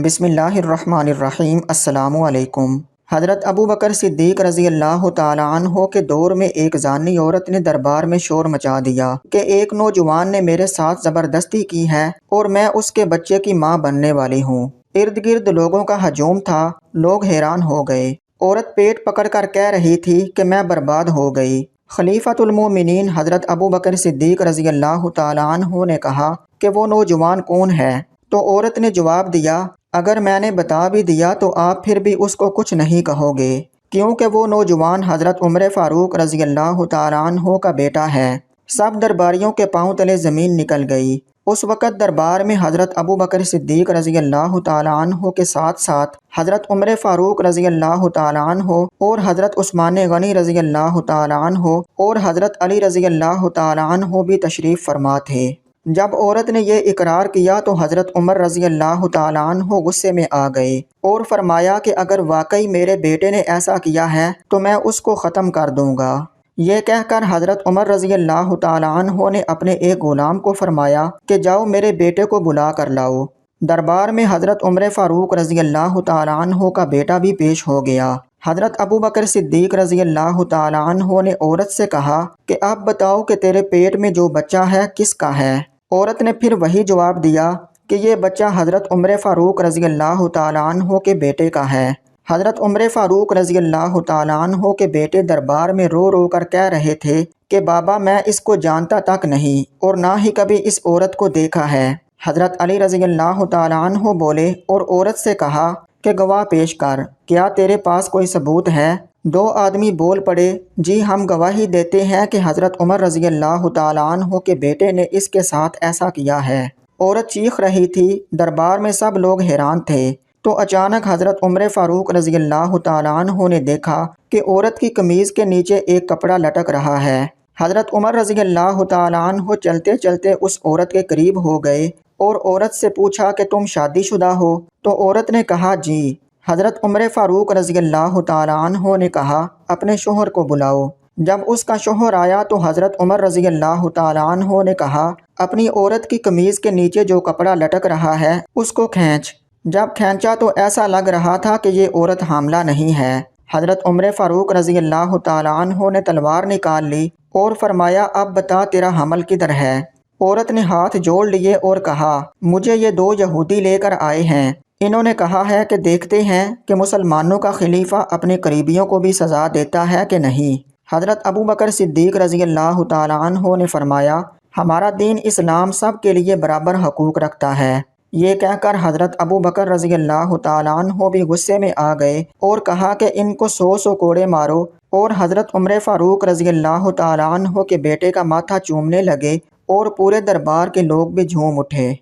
بسم اللہ الرحمن الرحیم۔ السلام علیکم۔ حضرت ابو بکر صدیق رضی اللہ تعالیٰ عنہ کے دور میں ایک زانی عورت نے دربار میں شور مچا دیا کہ ایک نوجوان نے میرے ساتھ زبردستی کی ہے اور میں اس کے بچے کی ماں بننے والی ہوں۔ ارد گرد لوگوں کا ہجوم تھا، لوگ حیران ہو گئے۔ عورت پیٹ پکڑ کر کہہ رہی تھی کہ میں برباد ہو گئی۔ خلیفۃ المومنین حضرت ابو بکر صدیق رضی اللہ تعالیٰ عنہ نے کہا کہ وہ نوجوان کون ہے؟ تو عورت نے جواب دیا، اگر میں نے بتا بھی دیا تو آپ پھر بھی اس کو کچھ نہیں کہو گے، کیونکہ وہ نوجوان حضرت عمر فاروق رضی اللہ تعالیٰ عنہ کا بیٹا ہے۔ سب درباریوں کے پاؤں تلے زمین نکل گئی۔ اس وقت دربار میں حضرت ابو بکر صدیق رضی اللہ تعالیٰ عنہ کے ساتھ ساتھ حضرت عمر فاروق رضی اللہ تعالیٰ عنہ اور حضرت عثمان غنی رضی اللہ تعالیٰ عنہ اور حضرت علی رضی اللہ تعالیٰ عنہ بھی تشریف فرما تھے۔ جب عورت نے یہ اقرار کیا تو حضرت عمر رضی اللہ تعالیٰ عنہ غصے میں آ گئے اور فرمایا کہ اگر واقعی میرے بیٹے نے ایسا کیا ہے تو میں اس کو ختم کر دوں گا۔ یہ کہہ کر حضرت عمر رضی اللہ تعالیٰ عنہ نے اپنے ایک غلام کو فرمایا کہ جاؤ میرے بیٹے کو بلا کر لاؤ۔ دربار میں حضرت عمر فاروق رضی اللہ تعالیٰ عنہ کا بیٹا بھی پیش ہو گیا۔ حضرت ابو بکر صدیق رضی اللہ تعالیٰ عنہ نے عورت سے کہا کہ اب بتاؤ کہ تیرے پیٹ میں جو بچہ ہے کس کا ہے؟ عورت نے پھر وہی جواب دیا کہ یہ بچہ حضرت عمر فاروق رضی اللہ تعالیٰ عنہ کے بیٹے کا ہے۔ حضرت عمر فاروق رضی اللہ تعالیٰ عنہ کے بیٹے دربار میں رو رو کر کہہ رہے تھے کہ بابا میں اس کو جانتا تک نہیں اور نہ ہی کبھی اس عورت کو دیکھا ہے۔ حضرت علی رضی اللہ تعالیٰ عنہ بولے اور عورت سے کہا کہ گواہ پیش کر، کیا تیرے پاس کوئی ثبوت ہے؟ دو آدمی بول پڑے، جی ہم گواہی دیتے ہیں کہ حضرت عمر رضی اللہ تعالیٰ عنہ کے بیٹے نے اس کے ساتھ ایسا کیا ہے۔ عورت چیخ رہی تھی، دربار میں سب لوگ حیران تھے۔ تو اچانک حضرت عمر فاروق رضی اللہ تعالیٰ عنہ نے دیکھا کہ عورت کی قمیض کے نیچے ایک کپڑا لٹک رہا ہے۔ حضرت عمر رضی اللہ تعالیٰ عنہ چلتے چلتے اس عورت کے قریب ہو گئے اور عورت سے پوچھا کہ تم شادی شدہ ہو؟ تو عورت نے کہا جی۔ حضرت عمر فاروق رضی اللہ تعالیٰ عنہ نے کہا اپنے شوہر کو بلاؤ۔ جب اس کا شوہر آیا تو حضرت عمر رضی اللہ تعالیٰ عنہ نے کہا اپنی عورت کی قمیض کے نیچے جو کپڑا لٹک رہا ہے اس کو کھینچ۔ جب کھینچا تو ایسا لگ رہا تھا کہ یہ عورت حاملہ نہیں ہے۔ حضرت عمر فاروق رضی اللہ تعالیٰ عنہ نے تلوار نکال لی اور فرمایا اب بتا تیرا حمل کدھر ہے؟ عورت نے ہاتھ جوڑ لیے اور کہا مجھے یہ دو یہودی لے کر آئے ہیں، انہوں نے کہا ہے کہ دیکھتے ہیں کہ مسلمانوں کا خلیفہ اپنے قریبیوں کو بھی سزا دیتا ہے کہ نہیں۔ حضرت ابو بکر صدیق رضی اللہ تعالیٰ عنہ نے فرمایا ہمارا دین اسلام سب کے لیے برابر حقوق رکھتا ہے۔ یہ کہہ کر حضرت ابو بکر رضی اللہ تعالیٰ عنہ بھی غصے میں آ گئے اور کہا کہ ان کو 100 کوڑے مارو، اور حضرت عمر فاروق رضی اللہ تعالیٰ عنہ کے بیٹے کا ماتھا چومنے لگے اور پورے دربار کے لوگ بھی جھوم اٹھے۔